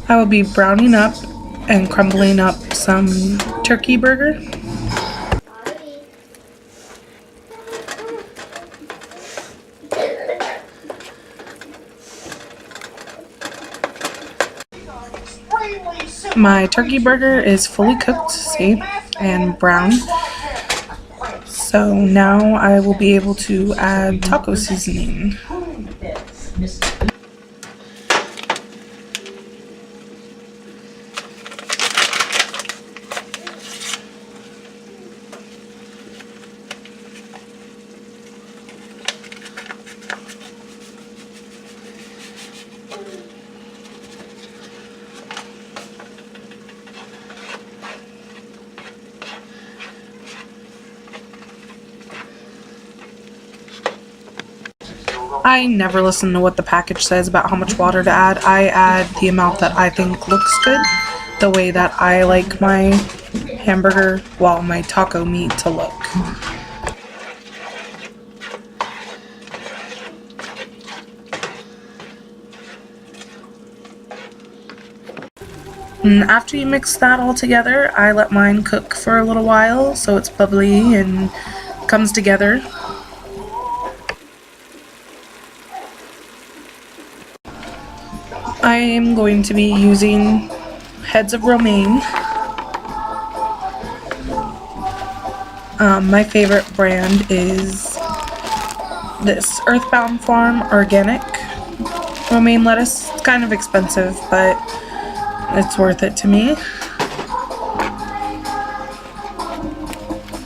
I will be browning up and crumbling up some turkey burger. My turkey burger is fully cooked, see, and brown. So now I will be able to add taco seasoning. I never listen to what the package says about how much water to add. I add the amount that I think looks good, the way that I like my hamburger, well, my taco meat to look. And after you mix that all together, I let mine cook for a little while so it's bubbly and comes together. I am going to be using heads of romaine. My favorite brand is this Earthbound Farm organic romaine lettuce. It's kind of expensive, but it's worth it to me.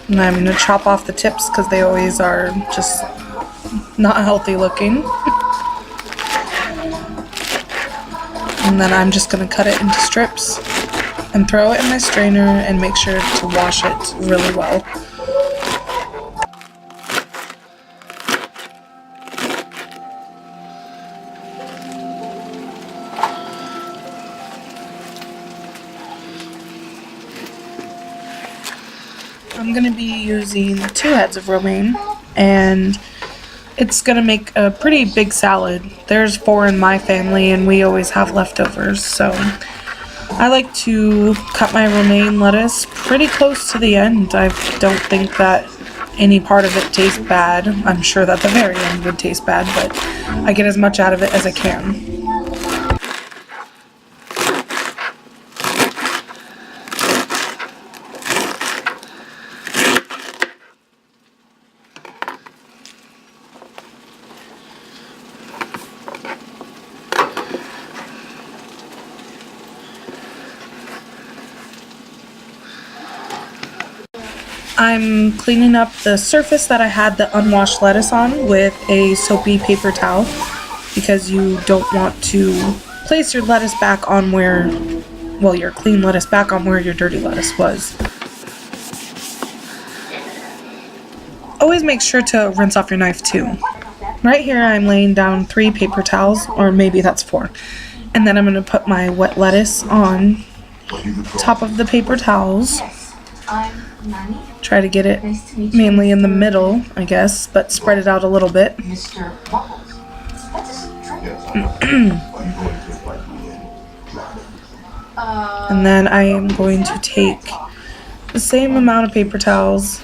And I'm going to chop off the tips because they always are just not healthy looking. And then I'm just going to cut it into strips and throw it in my strainer and make sure to wash it really well. I'm going to be using 2 heads of romaine, and it's going to make a pretty big salad. There's 4 in my family and we always have leftovers, so I like to cut my romaine lettuce pretty close to the end. I don't think that any part of it tastes bad. I'm sure that the very end would taste bad, but I get as much out of it as I can. I'm cleaning up the surface that I had the unwashed lettuce on with a soapy paper towel because you don't want to place your lettuce back on where, well, your clean lettuce back on where your dirty lettuce was. Always make sure to rinse off your knife too. Right here I'm laying down 3 paper towels, or maybe that's 4. And then I'm going to put my wet lettuce on top of the paper towels. Try to get it mainly in the middle, I guess, but spread it out a little bit. And then I am going to take the same amount of paper towels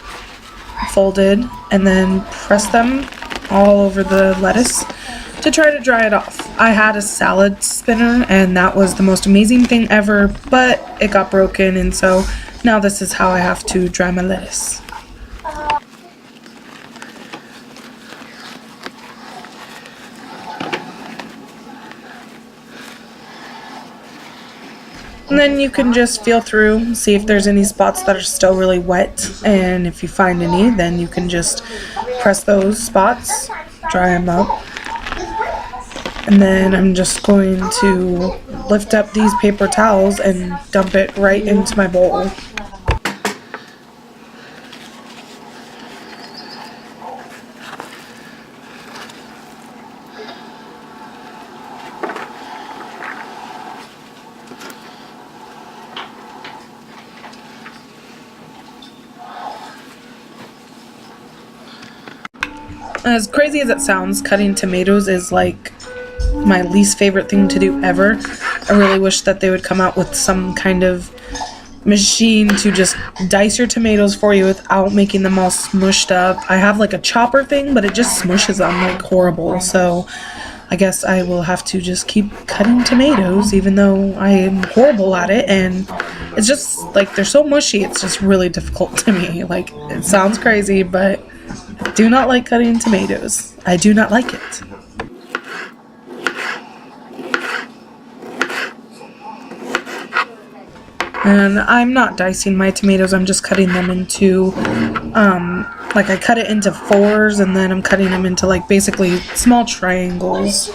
folded and then press them all over the lettuce to try to dry it off. I had a salad spinner and that was the most amazing thing ever, but it got broken, and so now this is how I have to dry my lettuce. And then you can just feel through, see if there's any spots that are still really wet, and if you find any, then you can just press those spots, dry them up. And then I'm just going to lift up these paper towels and dump it right into my bowl. As crazy as it sounds, cutting tomatoes is like my least favorite thing to do ever. I really wish that they would come out with some kind of machine to just dice your tomatoes for you without making them all smushed up. I have like a chopper thing, but it just smushes them like horrible. So I guess I will have to just keep cutting tomatoes, even though I am horrible at it. And it's just like they're so mushy, it's just really difficult to me. Like, it sounds crazy, but I do not like cutting tomatoes. I do not like it. And I'm not dicing my tomatoes, I'm just cutting them into, like I cut it into fours and then I'm cutting them into like basically small triangles.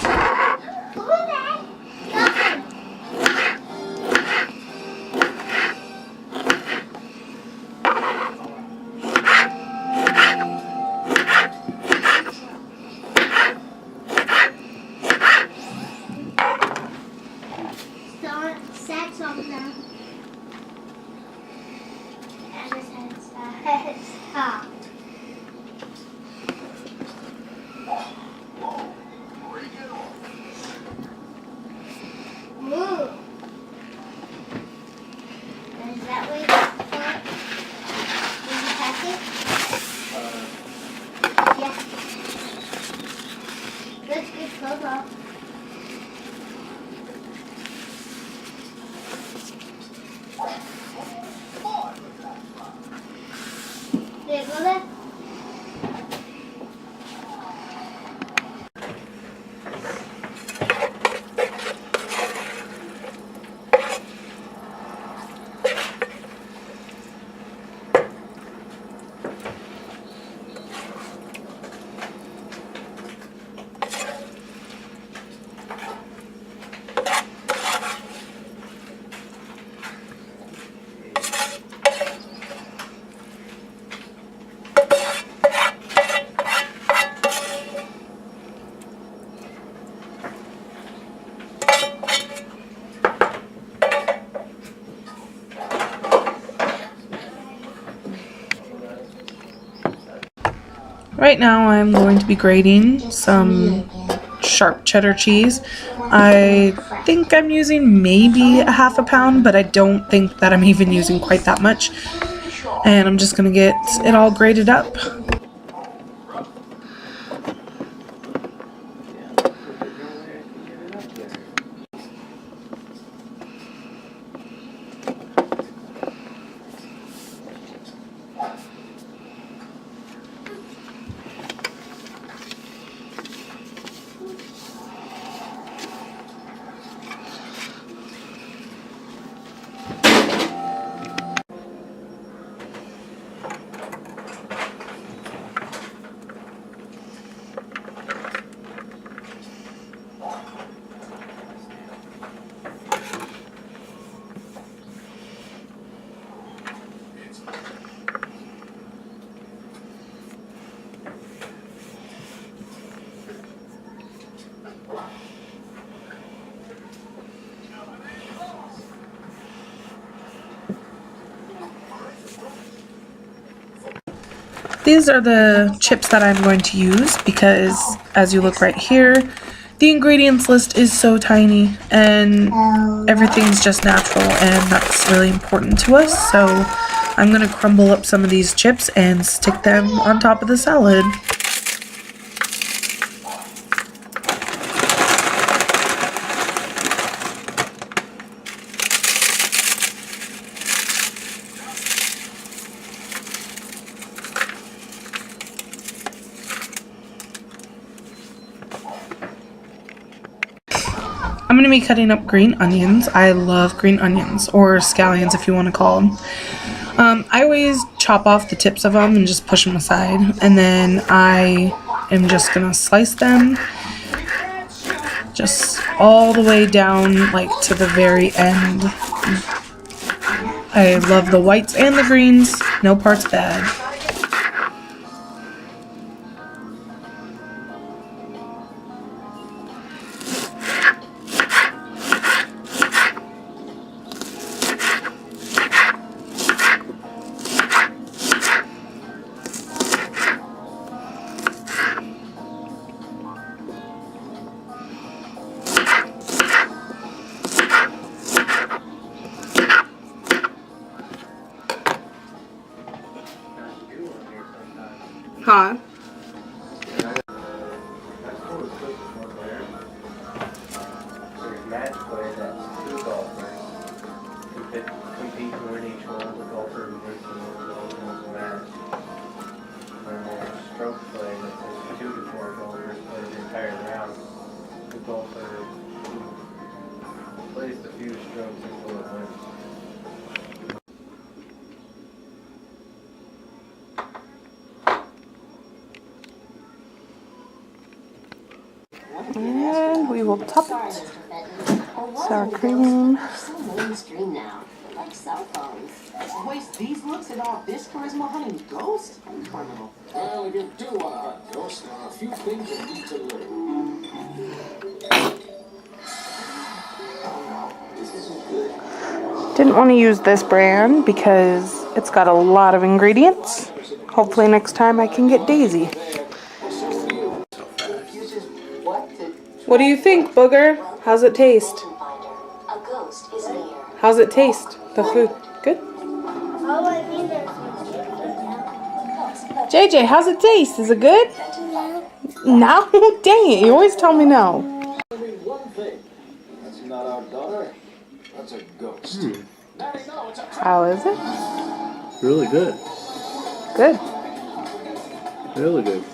Right now I'm going to be grating some sharp cheddar cheese. I think I'm using maybe a half a pound, but I don't think that I'm even using quite that much. And I'm just going to get it all grated up. These are the chips that I'm going to use because, as you look right here, the ingredients list is so tiny and everything's just natural, and that's really important to us. So I'm going to crumble up some of these chips and stick them on top of the salad. I'm going to be cutting up green onions. I love green onions, or scallions if you want to call them. I always chop off the tips of them and just push them aside. And then I am just going to slice them just all the way down, like to the very end. I love the whites and the greens. No part's bad. Huh? There's match play, that's two golfers who could compete to win each one. The golfer who wins the most goals wins the match. And there's stroke play, that says 2 to 4 golfers play the entire round. The golfer who plays the few strokes until it wins. And we will top it. Sour cream. So mainstream now, like cell phones. Waste these looks and all this charisma hunting ghosts? Incredible. Well, if you do want to hunt ghosts, there are a few things you need to learn. Oh no, this isn't good. Didn't want to use this brand because it's got a lot of ingredients. Hopefully next time I can get Daisy. Uses what to What do you think, Booger? How's it taste? a ghost is near. How's it taste? The food? Good? Oh, I mean there's JJ, how's it taste? Is it good? No? Dang it, you always tell me no. Only one thing. That's not our daughter. That's a ghost. Daddy, no, it's a trap. How is it? Really good. Good. Really good.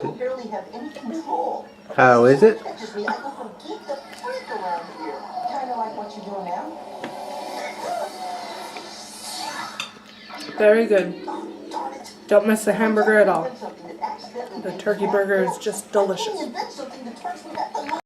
You barely have any control. How is it? That just means I go from geek to freak around here. Kind of like what you're doing now. Very good. Darn it. Don't miss the hamburger at all. Something that accidentally The turkey burger is just delicious. invent something that turns me that